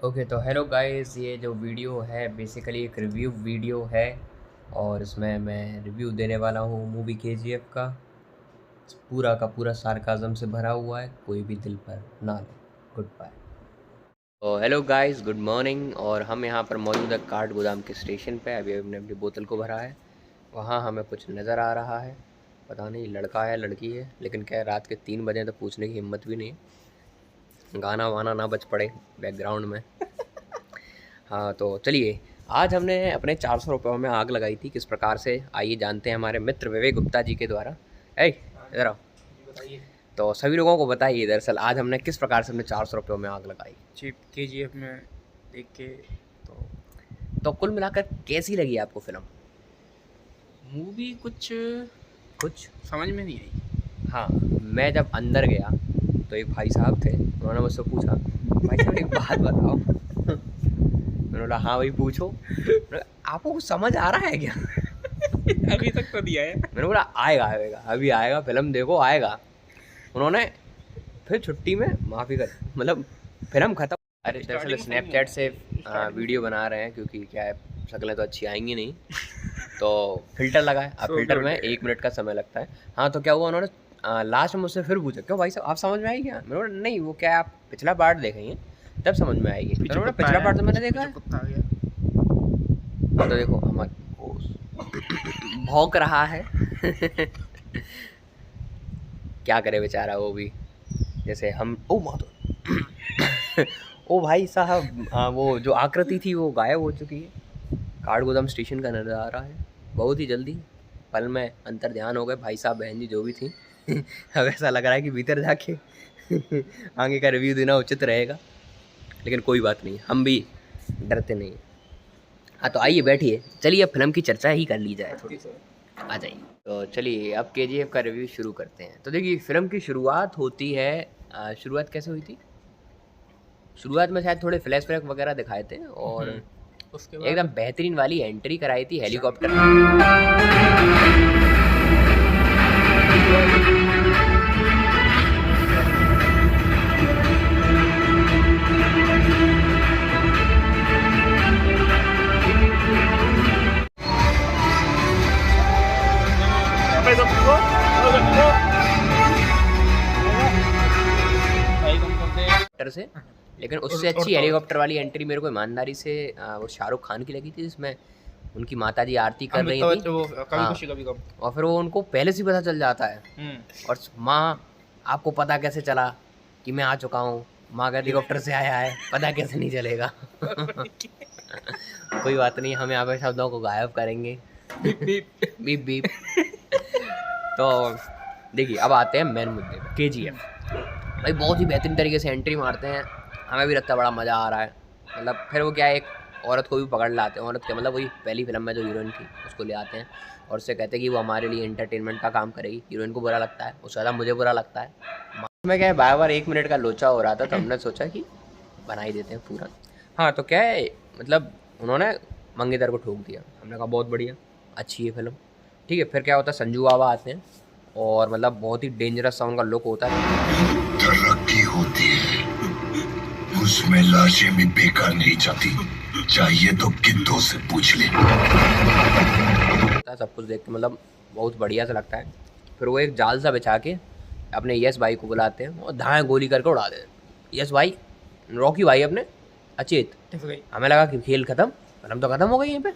Okay तो hello guys, ये जो वीडियो है बेसिकली एक रिव्यू वीडियो है और इसमें मैं रिव्यू देने वाला हूँ मूवी केजीएफ का। पूरा का पूरा सार्काज़म से भरा हुआ है, कोई भी दिल पर ना ले। Goodbye. तो हेलो गाइस, गुड मॉर्निंग। और हम यहाँ पर मौजूद है काठ गोदाम के स्टेशन पे। अभी हमने अपनी बोतल को भरा है। वहाँ हमें कुछ नज़र आ रहा है, पता नहीं लड़का है लड़की है, लेकिन क्या है, रात के 3 बजे तो पूछने की हिम्मत भी नहीं है, गाना वाना ना बज पड़े बैकग्राउंड में। हाँ तो चलिए, आज हमने अपने 400 रुपयों में आग लगाई थी किस प्रकार से, आइए जानते हैं हमारे मित्र विवेक गुप्ता जी के द्वारा। इधर आओ। तो सभी लोगों को बताइए दरअसल आज हमने किस प्रकार से अपने 400 रुपयों में आग लगाई। चीप केजीएफ में देख के तो कुल मिलाकर कैसी लगी आपको फिल्म? मूवी कुछ कुछ समझ में नहीं आई। हाँ, मैं जब अंदर गया तो एक भाई साहब थे, उन्होंने मुझसे पूछा, भाई साहब एक बात बताओ। मैंने बोला हाँ भाई पूछो। आपको कुछ समझ आ रहा है क्या? अभी तक तो दिया है। मैंने बोला आएगा आएगा, अभी आएगा, फिल्म देखो आएगा। उन्होंने फिर छुट्टी में माफ़ी कर, मतलब फिल्म ख़त्म। अरे दरअसल स्नैपचैट से वीडियो बना रहे हैं क्योंकि क्या है, शक्लें तो अच्छी आएंगी नहीं, तो फिल्टर लगा है। अब फिल्टर में 1 मिनट का समय लगता है। हाँ तो क्या हुआ, उन्होंने लास्ट में मुझसे फिर पूछा, क्यों भाई साहब आप समझ में आई क्या? मैंने बोला नहीं, वो क्या आप पिछला पार्ट देखेंगे तब समझ में आएगी। मैंने बोला पिछला पार्ट तो मैंने देखा है। हाँ तो देखो हमारे भौंक रहा है। क्या करे बेचारा वो भी, जैसे हम ओ मातो। ओ भाई साहब, वो जो आकृति थी वो गायब हो चुकी है। काठगोदाम स्टेशन का नज़र आ रहा है बहुत ही जल्दी। पल में अंतर ध्यान हो गए भाई साहब बहन जी जो भी थी। अब ऐसा लग रहा है कि भीतर जाके आगे का रिव्यू देना उचित रहेगा, लेकिन कोई बात नहीं, हम भी डरते नहीं। हाँ तो आइए बैठिए, चलिए अब फिल्म की चर्चा ही कर ली जाए थोड़ी। आ जाइए। तो चलिए अब केजीएफ का रिव्यू शुरू करते हैं। तो देखिए फिल्म की शुरुआत होती है, शुरुआत कैसे हुई थी? शुरुआत में शायद थोड़े फ्लैश बैक वगैरह दिखाए थे और उसके बाद एकदम बेहतरीन वाली एंट्री कराई थी हेलीकॉप्टर। से, लेकिन उससे अच्छी हेलीकॉप्टर वाली एंट्री मेरे को ईमानदारी से वो शाहरुख खान की लगी थी, जिसमें उनकी माताजी आरती कर रही थी। हाँ, और फिर वो उनको पहले से पता चल जाता है। और माँ आपको पता कैसे चला कि मैं आ चुका हूँ? माँ का हेलीकॉप्टर से आया है, पता कैसे नहीं चलेगा? कोई बात नहीं, हम यहाँ पे शब्दों को गायब करेंगे। Beep beep. तो देखिए अब आते हैं मेन मुद्दे पे, केजीएफ भाई बहुत ही बेहतरीन तरीके से एंट्री मारते हैं, हमें भी लगता है बड़ा मज़ा आ रहा है। मतलब फिर वो क्या है, एक औरत को भी पकड़ लाते हैं, औरत क्या मतलब वही पहली फिल्म में जो हीरोइन थी उसको ले आते हैं और उससे कहते हैं कि वो हमारे लिए एंटरटेनमेंट का काम करेगी। हीरोइन को बुरा लगता है, उससे ज़्यादा मुझे बुरा लगता है। मैं क्या है, बार बार 1 मिनट का लोचा हो रहा था, तो हमने सोचा कि बना ही देते हैं पूरा। हाँ तो क्या है, मतलब उन्होंने मंगेतर को ठोक दिया। हमने कहा बहुत बढ़िया, अच्छी है फिल्म। ठीक है, फिर क्या होता है, संजू बाबा आते हैं और मतलब बहुत ही डेंजरस सा उनका लुक होता है। तरक्की होती है उसमें लाशें भी बेकार नहीं जाती, चाहिए तो गिद्धों से पूछ ले। सब कुछ देख के मतलब बहुत बढ़िया सा लगता है। फिर वो एक जाल सा बिछा के अपने यश भाई को बुलाते हैं और धाएँ गोली करके उड़ा देते हैं। यश भाई, रॉकी भाई अपने अचेत। हमें लगा कि खेल ख़त्म, फिल्म तो ख़त्म हो गई यहीं पे।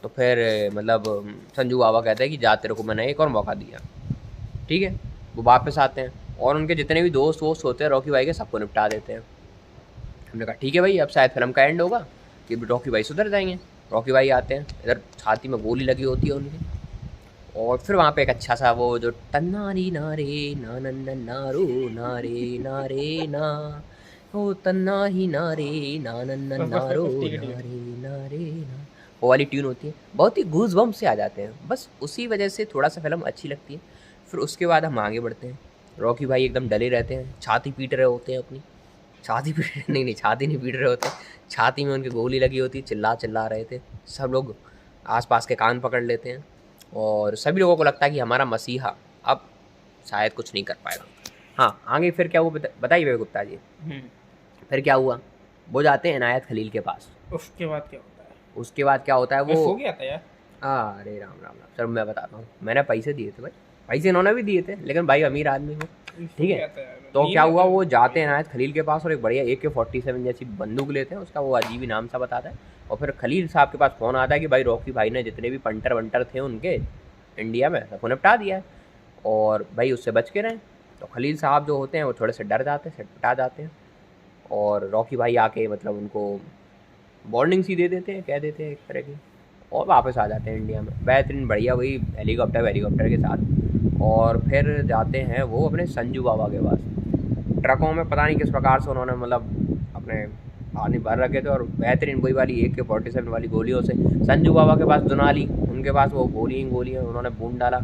तो फिर मतलब संजू बाबा कहते हैं कि जा, तेरे को मैंने एक और मौका दिया। ठीक है, वो वापस आते हैं और उनके जितने भी दोस्त वोस्त होते हैं रॉकी भाई के, सबको निपटा देते हैं। हमने कहा ठीक है भाई, अब शायद फिल्म का एंड होगा कि रॉकी भाई सुधर जाएंगे। रॉकी भाई आते हैं, इधर छाती में गोली लगी होती है उनकी, और फिर वहाँ पे एक अच्छा सा वो जो तन्नारी नारे ना नन्ना नारो नारे नारे ना, ओ तन्ना ही नारे ना नन्ना नारो नारे नारे ना, वो वाली ट्यून होती है। बहुत ही गूज बम से आ जाते हैं, बस उसी वजह से थोड़ा सा फिल्म अच्छी लगती है। फिर उसके बाद हम आगे बढ़ते हैं। रॉकी भाई एकदम डले रहते हैं, छाती पीट रहे होते हैं अपनी, छाती पीट नहीं छाती नहीं पीट रहे होते, छाती में उनकी गोली लगी होती, चिल्ला चिल्ला रहे थे। सब लोग आसपास के कान पकड़ लेते हैं और सभी लोगों को लगता है कि हमारा मसीहा अब शायद कुछ नहीं कर पाएगा। हाँ आगे फिर क्या हुआ बताइए गुप्ता जी। फिर क्या हुआ, वो जाते हैं इनायत खलील के पास। उसके बाद क्या होता है? उसके बाद क्या होता है मैं सो वो गया था यार। अरे राम राम राम सर, मैं बताता हूँ। मैंने पैसे दिए थे भाई, पैसे इन्होंने भी दिए थे, लेकिन भाई अमीर आदमी हो, ठीक है। तो क्या हुआ, वो जाते हैं इनायत खलील के पास और एक बढ़िया AK-47 जैसी बंदूक लेते हैं, उसका वो अजीब ही नाम सा बताता है। और फिर खलील साहब के पास फ़ोन आता है कि भाई रॉकी भाई ने जितने भी पंटर वंटर थे उनके इंडिया में सबको निपटा दिया है और भाई उससे बच के रहें। तो खलील साहब जो होते हैं वो थोड़े से डर जाते हैं, सटपटा जाते हैं, और रॉकी भाई आके मतलब उनको वार्निंग सी दे देते हैं, कह देते हैं एक तरह की, और वापस आ जाते हैं इंडिया में बेहतरीन बढ़िया वही हेलीकॉप्टर के साथ। और फिर जाते हैं वो अपने संजू बाबा के पास। ट्रकों में पता नहीं किस प्रकार से उन्होंने मतलब अपने पानी भर रखे थे और बेहतरीन वही वाली AK-47 वाली गोलियों से संजू बाबा के पास दुना ली। उनके पास वो गोलियाँ उन्होंने बूंद डाला।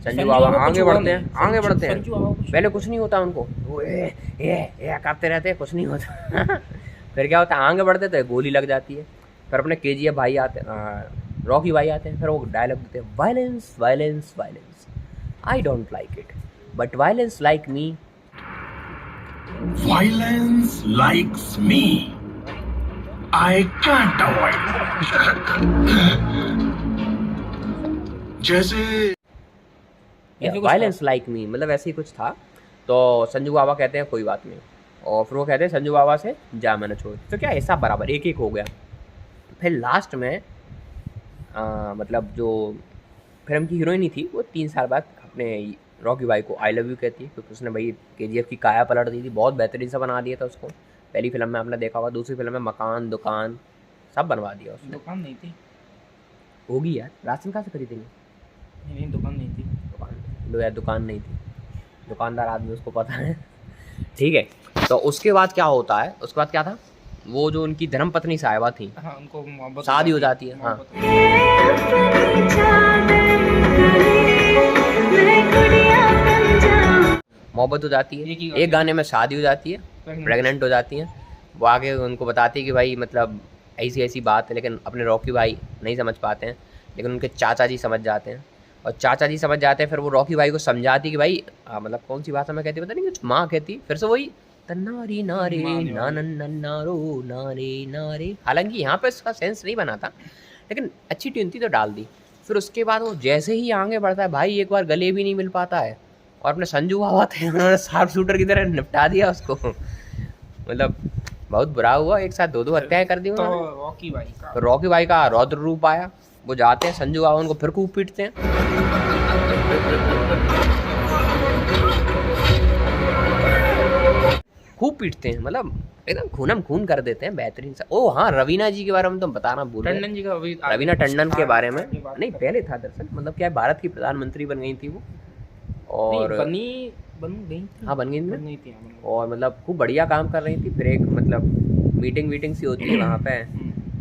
संजू बाबा आगे बढ़ते हैं, पहले कुछ नहीं होता उनको, वो ए करते रहते हैं, कुछ नहीं होता। फिर क्या होता है, आगे बढ़ते तो गोली लग जाती है। फिर अपने KGF भाई आते हैं, रॉकी भाई आते हैं, फिर वो डायलॉग देते हैं, violence violence violence, I don't like it, but violence like me. Violence likes me. I can't avoid. जैसे वायलेंस लाइक मी मतलब ऐसे ही कुछ था। तो संजू बाबा कहते हैं कोई बात नहीं, और फिर वो कहते हैं संजू बाबा से जा मैंने छोड़। तो क्या ऐसा बराबर एक एक हो गया। फिर लास्ट में मतलब जो फिल्म की हीरोइन थी वो 3 साल बाद अपने रॉकी भाई को आई लव यू कहती है, क्योंकि उसने भाई KGF की काया पलट दी थी, बहुत बेहतरीन सा बना दिया था उसको। पहली फिल्म में आपने देखा होगा, दूसरी फिल्म में मकान दुकान सब बनवा दिया उसने। दुकान नहीं थी, होगी यार, राशन कहाँ से खरीदेंगे? नहीं दुकान नहीं थी। दुकान नहीं थी, दुकानदार आदमी उसको पता है, ठीक है। तो उसके बाद क्या होता है, उसके बाद क्या था, वो जो उनकी धर्मपत्नी साहिबा थी, हाँ उनको मोहब्बत शादी हो जाती है। हाँ मोहब्बत हो जाती है, एक गाने में शादी हो जाती है, प्रेग्नेंट हो जाती हैं। वो आगे उनको बताती है कि भाई मतलब ऐसी ऐसी बात है, लेकिन अपने रॉकी भाई नहीं समझ पाते हैं, लेकिन उनके चाचा जी समझ जाते हैं। और चाचा जी समझ जाते हैं, फिर वो रॉकी भाई को समझाती कि भाई मतलब कौन सी भाषा में कहती पता नहीं, कुछ माँ कहती, फिर से वही तन्नारी नारे नारो नारे नारे। हालांकि यहाँ पे इसका सेंस नहीं बना था, लेकिन अच्छी ट्यून थी तो डाल दी। फिर उसके बाद वो जैसे ही आगे बढ़ता है भाई, एक बार गले भी नहीं मिल पाता है, और अपने संजू बाबा थे उन्होंने शार्प शूटर की तरह निपटा दिया उसको। मतलब बहुत बुरा हुआ, एक साथ 2 हत्याएं कर दी उन्होंने। तो रॉकी भाई का रौद्र रूप आया, वो जाते हैं संजू बाबा उनको फिर खूब पीटते हैं। खूब पीटते हैं, मतलब एकदम खूनम खून कर देते हैं, बेहतरीन सा। ओ हाँ, रवीना जी के बारे में तो बताना भूल गए। टंडन जी का अभी रवीना टंडन के बारे में नहीं, पहले था दरअसल, मतलब क्या है, भारत की प्रधानमंत्री बन गई थी वो, और बन गई थी। हाँ बन गई बन थी, गई थी, हाँ, बन गई। और मतलब खूब बढ़िया काम कर रही थी। फिर एक मतलब मीटिंग सी होती है वहाँ पे,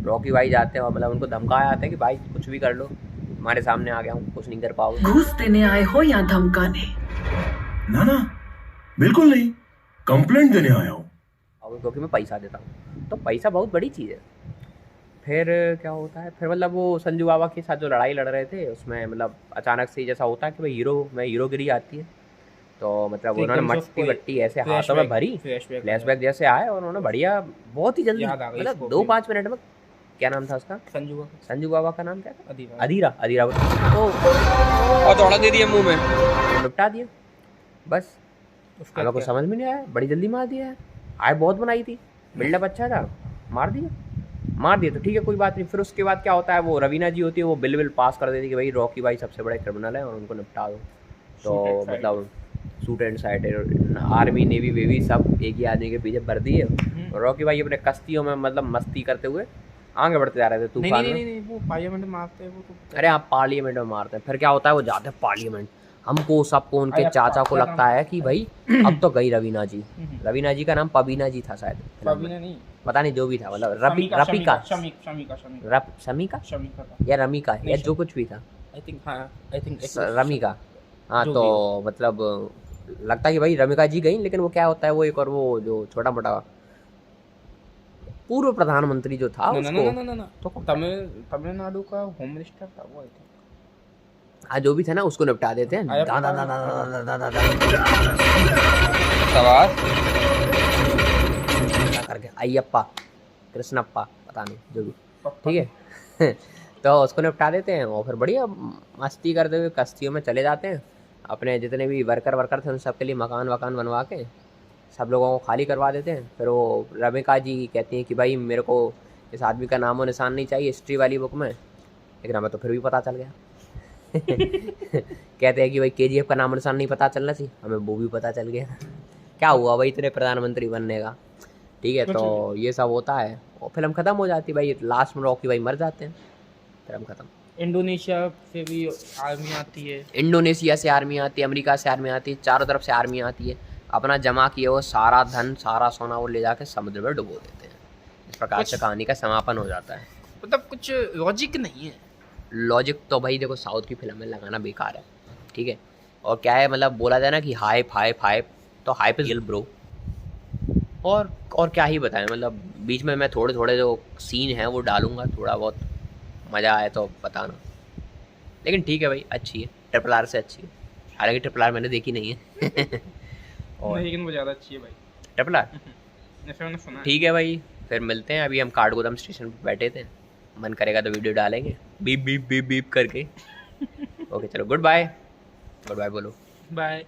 रॉकी भाई जाते हैं और मतलब उनको धमकाया जाता है कि भाई कुछ भी कर लो, हमारे सामने आ गया हूँ, कुछ नहीं कर पाओगे। घूस देने आए हो या धमकाने? ना बिल्कुल नहीं, कंप्लेंट देने आया हूँ। क्योंकि मैं पैसा देता हूँ, तो पैसा बहुत बड़ी चीज़ है। फिर क्या होता है, फिर मतलब वो संजू बाबा के साथ जो लड़ाई लड़ रहे थे उसमें मतलब अचानक से जैसा होता है कि भाई हीरोगिरी आती है, तो मतलब उन्होंने मट्टी वट्टी ऐसे हाथों में भरी, फ्लैशबैक जैसे आए, और उन्होंने बढ़िया बहुत ही जल्दी मतलब 2-5 मिनट में, क्या नाम था उसका, संजू बाबा का नाम क्या था, अधीरा और दौड़ा दे दिया मुंह में, निपटा दिया बस। हमें कुछ समझ में नहीं आया, बड़ी जल्दी मार दिया है, आय बहुत बनाई थी, बिल्डअप अच्छा था, मार दिया तो ठीक है कोई बात नहीं। फिर उसके बाद क्या होता है, वो रवीना जी होती है, वो बिल पास कर देती कि भाई रॉकी भाई सबसे बड़े क्रिमिनल है और उनको निपटा दो। तो मतलब suit and side, army navy wavy सब एक ही आदमी के पीछे भर दिए। रॉकी भाई अपने कश्तियों में मतलब मस्ती करते हुए आगे बढ़ते जा रहे थे तूफान में। वो पार्लियामेंट में मारते हैं वो तो। अरे आप पार्लियामेंट में मारते हैं, फिर क्या होता है, वो जाते हैं पार्लियामेंट, हमको सबको उनके चाचा को लगता है कि भाई अब तो गई रवीना जी। रवीना जी का नाम पबीना जी था शायद, पबीना नहीं, पता नहीं जो भी था, मतलब शमीका या रमीका या जो कुछ भी था, आई थिंक रमीका। हाँ तो मतलब लगता है कि भाई रमिका जी गई, लेकिन वो क्या होता है, वो एक और वो जो छोटा मोटा पूर्व प्रधानमंत्री जो था तो तमिलनाडु का होम मिनिस्टर था वो, हाँ जो भी था ना उसको निपटा देते हैं। करके अयप्पा कृष्णप्पा, पता नहीं जो भी, ठीक है। तो उसको निपटा देते हैं और फिर बढ़िया मस्ती करते हुए कश्तियों में चले जाते हैं। अपने जितने भी वर्कर थे उन सबके लिए मकान वकान बनवा के सब लोगों को खाली करवा देते हैं। फिर वो रमिका जी कहती हैं कि भाई मेरे को इस आदमी का नामो निशान नहीं चाहिए हिस्ट्री वाली बुक में, लेकिन हमें तो फिर भी पता चल गया। कहते हैं कि भाई KGF का नामो निशान नहीं पता चलना चाहिए, हमें वो भी पता चल गया। क्या हुआ भाई इतने प्रधानमंत्री बनने का, ठीक है। तो ये सब होता है और फिल्म ख़त्म हो जाती है भाई। लास्ट में रॉकी भाई मर जाते हैं, फिल्म ख़त्म। इंडोनेशिया से भी आर्मी आती है, इंडोनेशिया से आर्मी आती है, अमेरिका से आर्मी आती है, चारों तरफ से आर्मी आती है। अपना जमा किए वो सारा धन सारा सोना वो ले जाके समुद्र में डुबो देते हैं। इस प्रकार से कहानी का समापन हो जाता है। मतलब कुछ लॉजिक नहीं है। लॉजिक तो भाई देखो साउथ की फिल्म में लगाना बेकार है, ठीक है। और क्या है मतलब बोला जाए ना कि हाइप हाइप हाइप, तो हाइप इज रियल ब्रो। और क्या ही बताएं, मतलब बीच में मैं थोड़े थोड़े जो सीन हैं वो डालूंगा, थोड़ा बहुत मज़ा आए तो बताना। लेकिन ठीक है भाई, अच्छी है, RRR से अच्छी है। हालांकि RRR मैंने देखी नहीं है। और लेकिन वो ज़्यादा अच्छी है भाई, RRR जैसे मैंने सुना है। ठीक है भाई, फिर मिलते हैं। अभी हम काठगोदाम स्टेशन पर बैठे थे, मन करेगा तो वीडियो डालेंगे बीप बीप बीप बीप करके। ओके चलो, गुड बाय। गुड बाय बोलो। बाय।